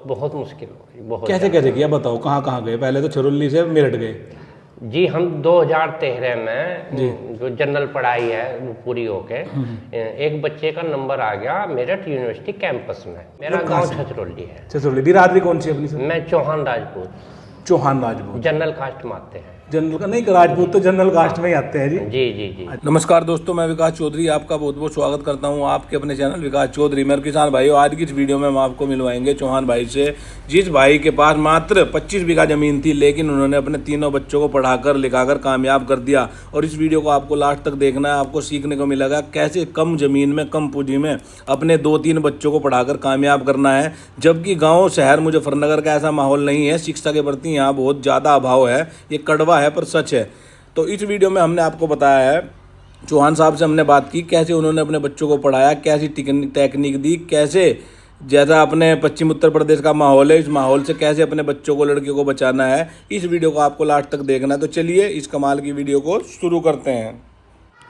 बहुत मुश्किल हो गई, बहुत कैसे कैसे किया बताओ, कहाँ कहाँ गए? पहले तो छरुल्ली से मेरठ गए। जी। हम 2013 में जो जनरल पढ़ाई है वो पूरी होके एक बच्चे का नंबर आ गया मेरठ यूनिवर्सिटी कैंपस में। मेरा गांव छछरौली है। छछरौली। बिरादरी कौन सी अपनी सर? मैं चौहान राजपूत। चौहान राजपूत जनरल कास्ट में आते हैं। जनरल का नहीं, राजपूत तो जनरल कास्ट में ही आते हैं जी। जी जी जी। नमस्कार दोस्तों, मैं विकास चौधरी आपका बहुत बहुत स्वागत करता हूं आपके अपने चैनल विकास चौधरी। मेरे किसान भाइयों, आज की इस वीडियो में हम आपको मिलवाएंगे चौहान भाई से, जिस भाई के पास मात्र 25 बीघा जमीन थी, लेकिन उन्होंने अपने तीनों बच्चों को पढ़ाकर लिखाकर कामयाब कर दिया। और इस वीडियो को आपको लास्ट तक देखना है, आपको सीखने को मिलेगा कैसे कम जमीन में कम पूंजी में अपने 2-3 बच्चों को पढ़ाकर कामयाब करना है। जबकि गाँव शहर मुजफ्फरनगर का ऐसा माहौल नहीं है, शिक्षा के प्रति यहाँ बहुत ज़्यादा अभाव है। ये कड़वा है पर सच है। तो इस वीडियो में हमने आपको बताया है, चौहान साहब से हमने बात की कैसे उन्होंने अपने बच्चों को पढ़ाया, कैसी टेक्निक दी, कैसे जैसा अपने पश्चिम उत्तर प्रदेश का माहौल है, इस माहौल से कैसे अपने बच्चों को, लड़कियों को बचाना है। इस वीडियो को आपको लास्ट तक देखना है। तो चलिए इस कमाल की वीडियो को शुरू करते हैं।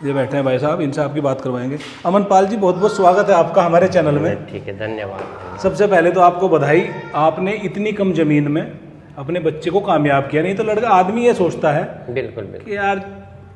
ये बैठे हैं भाई साहब, इनसे आपकी बात करवाएंगे। अमन पाल जी, बहुत बहुत स्वागत है आपका हमारे चैनल में। ठीक है, धन्यवाद। सबसे पहले तो आपको बधाई, आपने इतनी कम जमीन में अपने बच्चे को कामयाब किया। नहीं तो लड़का आदमी ये सोचता है बिल्कुल बिल्कुल कि यार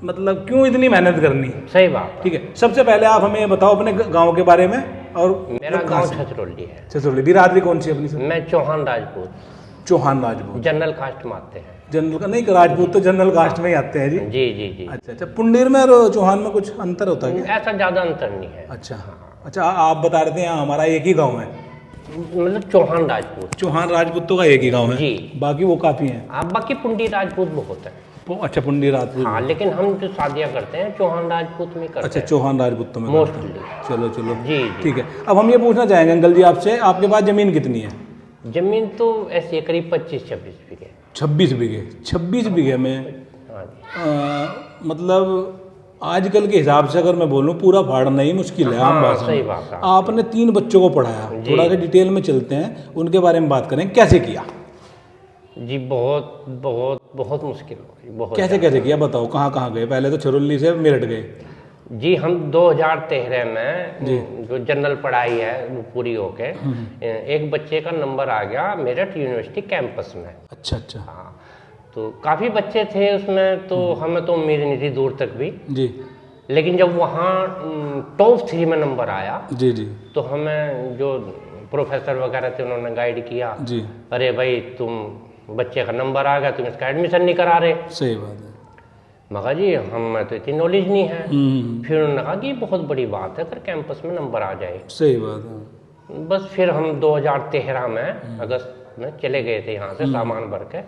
मतलब क्यों इतनी मेहनत करनी। सही बात। ठीक है, सबसे पहले आप हमें बताओ अपने गांव के बारे में। और मेरा गांव छछरौली है। छछरौली। बिरादरी कौन सी अपनी सर? मैं चौहान राजपूत। चौहान राजपूत। जनरल कास्ट में आते हैं। जनरल का नहीं, राजपूत तो जनरल कास्ट में ही आते हैं जी। जी जी जी। अच्छा अच्छा। पुंडीर में और चौहान में कुछ अंतर होता है क्या? ऐसा ज्यादा अंतर नहीं है। अच्छा अच्छा। आप बता रहे थे यहाँ हमारा एक ही गाँव है, मतलब चौहान राजपूत। चौहान राजपूतों का एक ही गाँव है जी। बाकी वो काफी हैं। आप बाकी पुंडी राजपूत बहुत है। अच्छा, पुंडी राजपूत। हाँ, लेकिन हम जो शादियाँ करते हैं चौहान राजपूत में करते अच्छा, हैं। चौहान राजपूतों में मोस्टली। चलो चलो जी। ठीक है। अब हम ये पूछना चाहेंगे अंकल जी आपसे, आपके पास जमीन कितनी है? जमीन तो ऐसी है करीब 25-26 बीघे। 26 बीघे। 26 बीघे में हाँ जी। मतलब आजकल के हिसाब से अगर मैं बोलूँ पूरा फाड़ना ही मुश्किल है। आम भाषा सही में बात है। आपने 3 बच्चों को पढ़ाया, थोड़ा सा डिटेल में चलते हैं, उनके बारे में बात करें, कैसे किया? जी, बहुत बहुत बहुत मुश्किल हो गई, बहुत। कैसे कैसे किया बताओ, कहाँ कहाँ गए? पहले तो छरुल्ली से मेरठ गए। जी। हम 2013 में जो जनरल पढ़ाई है वो पूरी होके एक बच्चे का नंबर आ गया मेरठ यूनिवर्सिटी कैंपस में। अच्छा अच्छा। हाँ, तो काफ़ी बच्चे थे उसमें, तो हमें तो उम्मीद नहीं थी दूर तक भी जी। लेकिन जब वहाँ टॉप 3 में नंबर आया जी जी, तो हमें जो प्रोफेसर वगैरह थे उन्होंने गाइड किया जी। अरे भाई, तुम बच्चे का नंबर आ गया, तुम इसका एडमिशन नहीं करा रहे। सही बात है। मगर जी हमें तो इतनी नॉलेज नहीं है। फिर उन्होंने कहा कि बहुत बड़ी बात है अगर कैंपस में नंबर आ जाए। सही बात है। बस फिर हम 2013 में अगस्त में चले गए थे यहाँ से सामान भर के,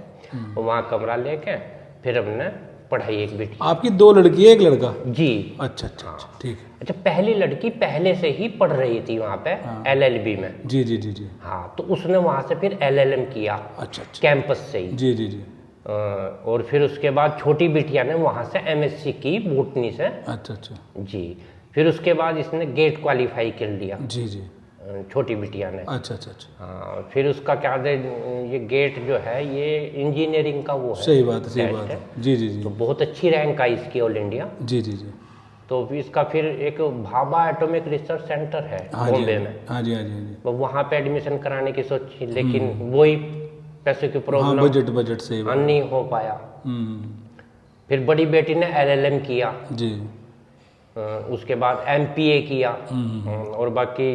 वहाँ कमरा लेके फिर हमने पढ़ाई। एक बेटी। आपकी 2 लड़की है, 1 लड़का? जी। अच्छा अच्छा अच्छा, ठीक है। अच्छा, पहली लड़की पहले से ही पढ़ रही थी वहाँ पे LLB में। जी जी जी जी। हाँ, तो उसने वहाँ से फिर LLM किया। अच्छा अच्छा। कैंपस से ही। जी जी जी। और फिर उसके बाद छोटी बिटिया ने वहाँ से MSc की बोटनी से। अच्छा अच्छा। जी। फिर उसके बाद इसने गेट क्वालिफाई कर लिया। जी जी। छोटी बिटिया ने। अच्छा अच्छा अच्छा। हाँ, फिर उसका क्या है, ये गेट जो है ये इंजीनियरिंग का वो है। सही बात है, सही बात है। जी जी जी। तो बहुत अच्छी रैंक आई इसकी ऑल इंडिया। जी जी जी। तो इसका फिर एक भाभा एटॉमिक रिसर्च सेंटर है बॉम्बे में। हाँ जी हाँ जी हाँ जी। तो वहाँ पे एडमिशन कराने की सोची, लेकिन वही पैसे की प्रॉब्लम, बजट सही बात नहीं हो पाया। फिर बड़ी बेटी ने LLM किया जी। उसके बाद MPA किया और बाकी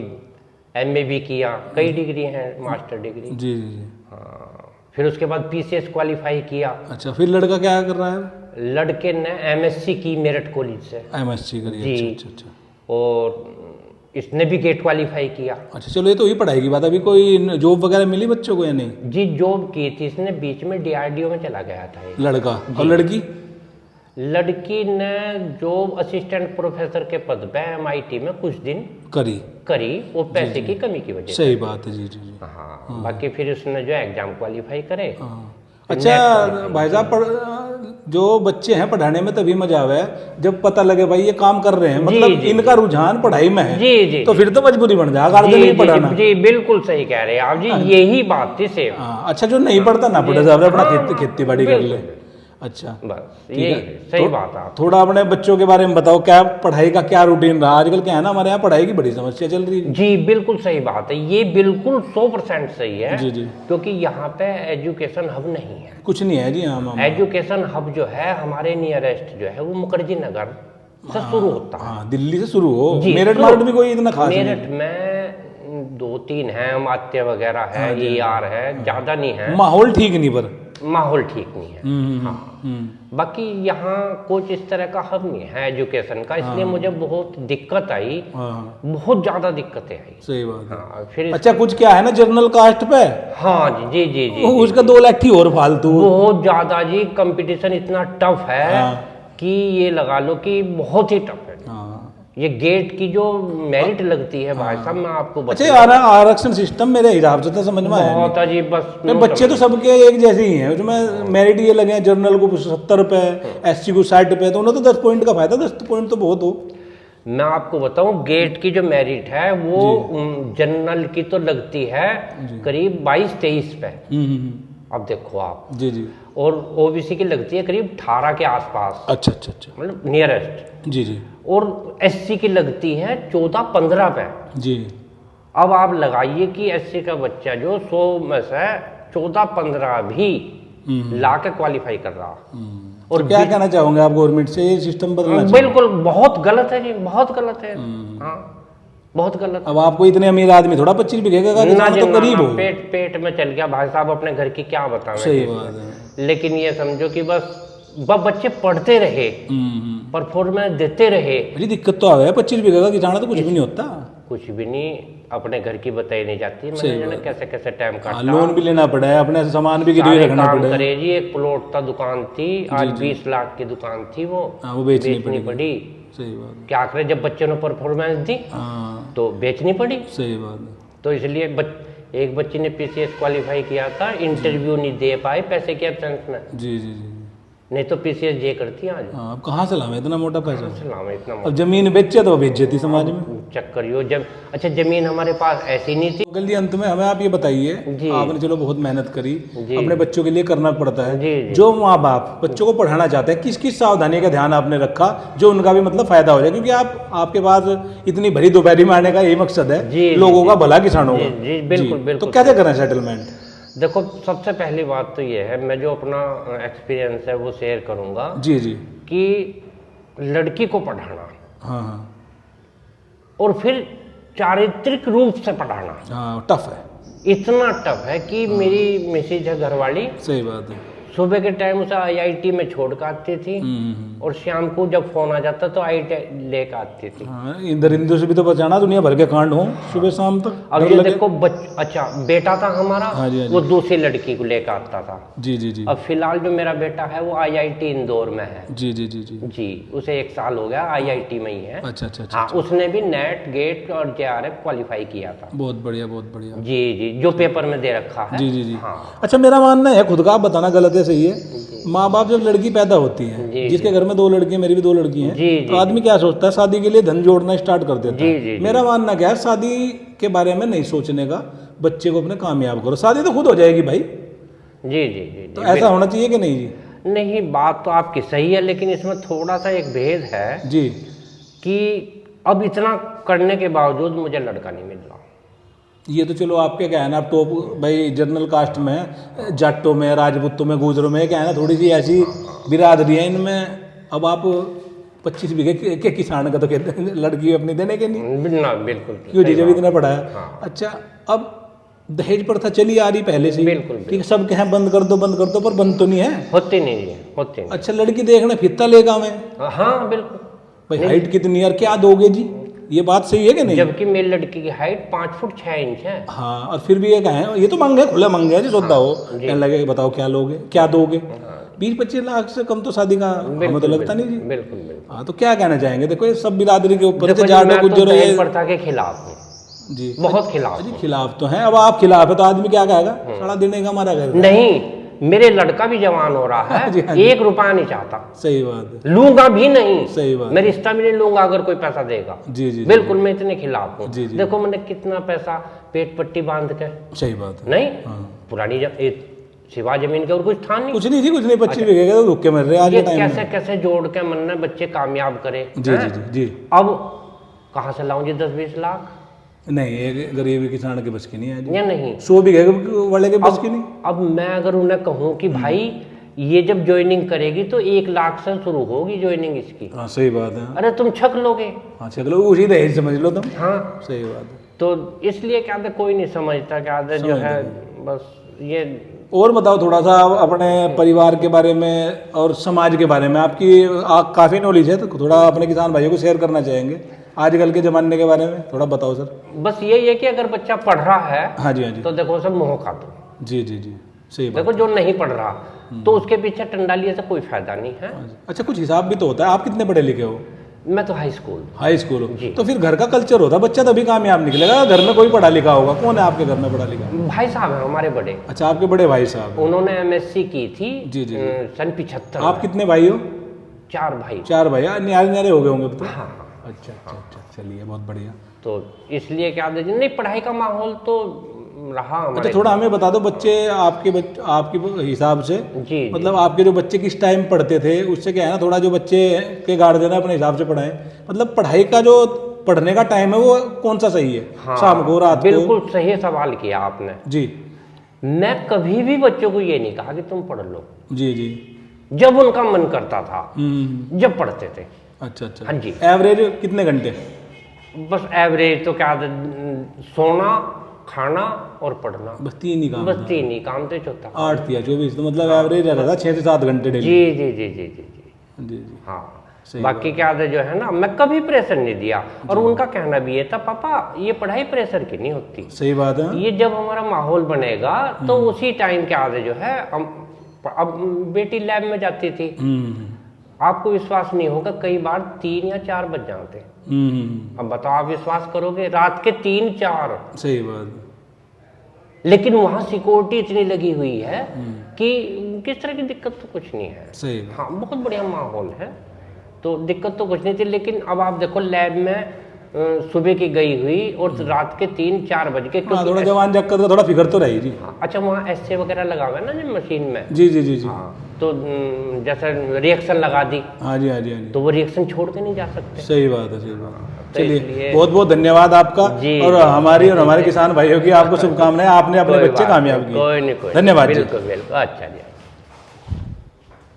MA भी किया। कई डिग्री हैं, मास्टर डिग्री। जी जी जी। हाँ, फिर उसके बाद PCS क्वालिफाई किया। अच्छा, फिर लड़का क्या कर रहा है? लड़के ने MSc की मेरठ कॉलेज से। MSc करी। जी। अच्छा अच्छा। और इसने भी गेट क्वालिफाई किया। अच्छा, चलो ये तो ही पढ़ाई की बात। अभी कोई जॉब वगैरह मिली बच्चों को या नहीं? जी, जॉब की थी इसने, बीच में DRDO में चला गया था ये। लड़का। और लड़की? लड़की ने जॉब असिस्टेंट प्रोफेसर के पद पे MIT में कुछ दिन करी वो पैसे की कमी की वजह से। सही बात है। जी जी जी। हाँ, बाकी फिर उसने जो एग्जाम क्वालिफाई करे। अच्छा भाई साहब, जो बच्चे हैं पढ़ाने में तभी मजा आवे जब पता लगे भाई ये काम कर रहे हैं, मतलब इनका रुझान पढ़ाई में है। जी जी। तो फिर तो मजबूरी बन जाएगा, आगे नहीं पढ़ाना। जी, बिल्कुल सही कह रहे हैं आप जी, यही बात थी सेम। अच्छा, जो नहीं पढ़ता ना पढ़े साहब, अपना खेती बाड़ी कर ले। अच्छा, बस ठीक ये है। सही बात है। थोड़ा अपने बच्चों के बारे में बताओ, क्या पढ़ाई का क्या रूटीन रहा? आजकल क्या है ना, हमारे यहाँ पढ़ाई की बड़ी समस्या चल रही है। जी बिल्कुल सही बात है, ये बिल्कुल 100% सही है। जी जी, क्योंकि यहाँ पे एजुकेशन हब नहीं है, कुछ नहीं है जी। हाँ मामा, एजुकेशन हब जो है हमारे नियरेस्ट जो है वो मुखर्जी नगर से शुरू होता है। हाँ, दिल्ली से शुरू हो। जी, मेरठ तो मारठ भी कोई इतना खास नहीं मेरठ है। में 2-3 है, अमात्य वगैरह है, हाँ जी, ER है, ज्यादा नहीं है, माहौल ठीक नहीं पर। माहौल ठीक नहीं है। हाँ, बाकी यहाँ कुछ इस तरह का हब नहीं है एजुकेशन का, इसलिए मुझे बहुत दिक्कत आई, हाँ, बहुत ज्यादा दिक्कतें आई। सही बात है। हाँ फिर अच्छा, कुछ क्या है ना जनरल कास्ट पे, हाँ जी जी जी जी, उसका 2 लाठी और फालतू। बहुत ज्यादा जी, कंपटीशन इतना टफ है हाँ। कि ये लगा लो कि बहुत ही टफ है। हाँ। ये गेट की जो मेरिट लगती है भाई साहब, मैं आपको अच्छा, बता, आरक्षण सिस्टम मेरे हिसाब से तो समझ में आया बहुत अजीब, बस नहीं। बच्चे तो सबके एक जैसे ही हैं, उसमें मेरिट ये लगे हैं, जनरल को 70 रुपए, SC को 60 रुपए, तो उन्हें तो 10 पॉइंट का फायदा, 10 पॉइंट तो बहुत हो। मैं आपको बताऊं, गेट की जो मेरिट है वो जनरल की तो लगती है करीब 22-23 पे। अब देखो आप, जी जी, और OBC की लगती है करीब 18 के आसपास, अच्छा अच्छा अच्छा, मतलब नियरेस्ट, जी जी और SC की लगती है 14-15 पे। जी। अब आप लगाइए कि SC का बच्चा जो 100 में से 14-15 भी ला के क्वालिफाई कर रहा, और क्या कहना चाहोगे आप गवर्नमेंट से, ये सिस्टम बदलना चाहिए? बिल्कुल बहुत गलत है जी, बहुत गलत है। हाँ, बहुत गलत। अब आपको इतने अमीर आदमी थोड़ा 25 बीघे का ना किसान जी, तो ना, गरीब ना, हो। पेट पेट में चल गया भाई साहब, अपने घर की क्या बताएं। सही बात है। लेकिन ये समझो कि बस बच्चे पढ़ते रहे, परफॉर्मेंस देते रहे। बड़ी दिक्कत तो आ गया, 25 बीघे का किसान तो कुछ भी नहीं होता, कुछ भी नहीं, अपने घर की बताई नहीं जाती। मैंने कैसे कैसे टाइम काटा, लोन भी लेना पड़ा है, अपने सामान भी गिरवी रखना काम पड़ा है। करे जी। एक प्लॉट था, दुकान थी, आज 20 लाख की दुकान थी, वो बेचनी पड़ी। सही बात है। क्या करे, जब बच्चों ने परफॉर्मेंस दी तो बेचनी पड़ी। सही बात है। तो इसलिए एक बच्ची ने PCS क्वालिफाई किया था, इंटरव्यू नहीं दे पाई पैसे के एब्सेंस में। जी जी जी, नहीं तो PCS जे करती आज। हाँ, अब कहाँ से लावे इतना मोटा पैसा? इतना अब जमीन बेचे तो बेच समाज में चक्कर यो जब। अच्छा, जमीन हमारे पास ऐसी नहीं थी। जल्दी अंत में हमें आप ये बताइए, आपने चलो बहुत मेहनत करी, अपने बच्चों के लिए करना पड़ता है, जी। जो माँ बाप बच्चों को पढ़ाना चाहते हैं, किस किस सावधानी का ध्यान आपने रखा जो उनका भी मतलब फायदा हो जाए? क्योंकि आपके पास इतनी भरी दोपहरी में आने का यही मकसद है, लोगों का भला, किसानों का। जी बिल्कुल बिल्कुल। तो कैसे करें सेटलमेंट? देखो, सबसे पहली बात तो ये है, मैं जो अपना एक्सपीरियंस है वो शेयर करूंगा। जी जी, कि लड़की को पढ़ाना, हाँ हाँ और फिर चारित्रिक रूप से पढ़ाना, हाँ, टफ है, इतना टफ है कि मेरी मिसेज है घरवाली, सही बात है, सुबह के टाइम उसे IIT में छोड़ कर आती थी, और शाम को जब फोन आ जाता तो IIT लेकर आती थी। हाँ, इधर हिंदू से भी तो बचाना, दुनिया भर के कांड हो सुबह शाम तक। अब ये देखो, अच्छा बेटा था हमारा, हाँ जी, हाँ जी। वो दूसरी लड़की को लेकर आता था। जी जी जी, अब फिलहाल जो मेरा बेटा है वो IIT इंदौर में है। जी जी जी जी जी, उसे 1 साल हो गया, IIT में ही है। अच्छा अच्छा अच्छा, हाँ, उसने भी नेट, गेट और JRF क्वालिफाई किया था। बहुत बढ़िया बहुत बढ़िया। जी जी, जो पेपर में दे रखा है। जी जी जी, हाँ। अच्छा, मेरा मानना है, खुद का आप बताना गलत है सही है, माँ बाप जब लड़की पैदा होती है, जिसके घर में 2 लड़की है, मेरी भी 2 लड़की हैं, तो आदमी क्या सोचता है, शादी के लिए धन जोड़ना स्टार्ट कर देता है। मेरा मानना क्या है, शादी के बारे में नहीं सोचने का, बच्चे को अपने कामयाब करो, शादी तो खुद हो जाएगी भाई। जी जी जी, तो ऐसा होना चाहिए कि नहीं जी? नहीं, बात तो आपकी सही है, लेकिन इसमें थोड़ा सा एक भेद है जी, कि अब इतना करने के बावजूद मुझे लड़का नहीं मिल रहा। ये तो चलो आपके क्या है ना, आप टॉप भाई जनरल कास्ट में, जाटों में, राजपूतों में, गुजरों में क्या है ना, थोड़ी सी ऐसी बिरादरी है इनमें। अब आप 25 बीघे के किसान का तो कहते हैं लड़की अपनी देने के नहीं ना, बिल्कुल क्यों जी, जब इतना पड़ा है। अच्छा, अब दहेज प्रथा चली आ रही पहले से, बिल्कुल ठीक, सब कहें बंद कर दो, पर बंद तो नहीं है, होती नहीं है, होती नहीं। अच्छा, लड़की देखना फित्ता लेगा मैं, हाँ बिल्कुल भाई हाइट कितनी यार, क्या दोगे जी, ये बात सही है कि नहीं? जबकि मेरी लड़की की हाइट 5 फुट 6 इंच है। हाँ, और फिर भी ये कहें, ये तो मांगे खुला मांगे है जी, सौदा हो, कहने लगे बताओ क्या लोगे, क्या दोगे? 20-25 लाख से कम तो शादी का हमें तो लगता नहीं जी। बिल्कुल बिल्कुल। हाँ, तो क्या कहना चाहेंगे? देखो, ये सब बिरादरी के ऊपर देखो जी, मैं तो दहेज प्रथा के खिलाफ हूँ जी, बहुत खिलाफ जी, खिलाफ तो हैं। अब आप खिलाफ है तो आदमी क्या कहेगा, साड़ा देने का हमारा घर नहीं। मेरे लड़का भी जवान हो रहा है, 1 रुपया नहीं चाहता, सही बात है, लूंगा भी नहीं, सही बात, मैं रिश्ता भी नहीं लूंगा अगर कोई पैसा देगा। जी जी, बिल्कुल, मैं इतने खिलाफ हूँ। जी, जी। देखो, मैंने कितना पैसा पेट पट्टी बांध के, सही बात है, नहीं हाँ। पुरानी सिवा जमीन के और कुछ था नहीं। कुछ नहीं थी, कुछ नहीं, 25 बीघे के तो भूखे मर रहे आज ये के टाइम कैसे कैसे जोड़ के मन ने बच्चे कामयाब करे। जी जी जी जी। अब कहाँ से लाऊं जी 10-20 लाख? नहीं, एक गरीब किसान के बस की नहीं है जी। या नहीं 100 बीघे वाले के बस की नहीं। अब मैं अगर उन्हें कहूँ कि भाई ये जब ज्वाइनिंग करेगी तो 1 लाख से शुरू होगी ज्वाइनिंग इसकी। हाँ सही बात है। अरे तुम छक लोगे। हाँ छक लो, उसी दहेज समझ लो तुम। हाँ सही बात है। तो इसलिए क्या कोई नहीं समझता, क्या जो है बस ये। और बताओ थोड़ा सा अपने परिवार के बारे में और समाज के बारे में, आपकी काफ़ी नॉलेज है, तो थोड़ा अपने किसान भाइयों को शेयर करना चाहेंगे आजकल के ज़माने के बारे में, थोड़ा बताओ सर। बस यही है कि अगर बच्चा पढ़ रहा है, हाँ जी हाँ जी, तो देखो सब मुँह खा दो। जी जी जी सही बात। देखो जो नहीं पढ़ रहा तो उसके पीछे टंडालिए से कोई फायदा नहीं है। अच्छा, कुछ हिसाब भी तो होता है। आप कितने पढ़े लिखे हो? मैं तो हाई स्कूल हो। तो फिर घर का कल्चर होता है, बच्चा तभी कामयाब निकलेगा। घर में कोई पढ़ा लिखा होगा? कौन है आपके घर में पढ़ा लिखा? भाई साहब है हमारे बड़े। अच्छा, आपके बड़े भाई साहब, उन्होंने MSc की थी जी जी सन 75। आप कितने भाई हो? 4 भाई। 4 भाई, न्यारे न्यारे हो गए होंगे तो। हाँ। अच्छा अच्छा अच्छा, चलिए बहुत बढ़िया। तो इसलिए क्या नहीं, पढ़ाई का माहौल तो रहा हमारे। अच्छा, थोड़ा हमें बता दो बच्चे आपके हिसाब से जी, मतलब आपके जो बच्चे किस टाइम पढ़ते थे, उससे क्या है ना, थोड़ा जो बच्चे के गार्जियन अपने हिसाब से पढ़ाएं। मतलब पढ़ाई का जो पढ़ने का टाइम है वो कौन सा सही है? हाँ, शाम को, रात को? बिल्कुल सही सवाल किया आपने जी। मैं कभी भी बच्चों को ये नहीं कहा कि तुम पढ़ लो। जी जी। जब उनका मन करता था जब पढ़ते थे। अच्छा अच्छा। हाँ जी। एवरेज कितने घंटे? बस एवरेज तो क्या, सोना, खाना और पढ़ना, बस 3 ही काम? बस 3 ही काम थे, चौथा 8 या 24, तो मतलब एवरेज रहता था 6 से 7 घंटे डेली। जी जी जी जी जी जी जी जी। हाँ। बाकी क्या जो है ना, मैं कभी प्रेशर नहीं दिया। और उनका कहना भी ये था, पापा ये पढ़ाई प्रेशर की नहीं होती। सही बात है। ये जब हमारा माहौल बनेगा तो उसी टाइम क्या जो है, अब बेटी लैब में जाती थी, आपको विश्वास नहीं होगा, कई बार 3 या 4 बज जाते। अब बताओ, आप विश्वास करोगे? रात के 3-4। सही बात। लेकिन वहां सिक्योरिटी इतनी लगी हुई है कि किस तरह की दिक्कत तो कुछ नहीं है। सही। हाँ, बहुत बढ़िया माहौल है, तो दिक्कत तो कुछ नहीं थी। लेकिन अब आप देखो, लैब में सुबह की गई हुई और रात के 3-4 बज के, थोड़ा जवान जग कर थोड़ा फिक्र तो रही जी। अच्छा, वहाँ एस्से वगैरह लगा हुआ है ना जो मशीन में। जी जी जी जी। हाँ, तो जैसे रिएक्शन लगा दी, हाँ जी हाँ जी हाँ जी, तो वो रिएक्शन छोड़ के नहीं जा सकते। सही बात है, सही बात है। तो चलिए, बहुत बहुत धन्यवाद आपका, और हमारी और हमारे किसान भाइयों की आपको शुभकामनाएं। आपने अपने बच्चे कामयाब किए। कोई नहीं, धन्यवाद। बिल्कुल बिल्कुल। अच्छा जी।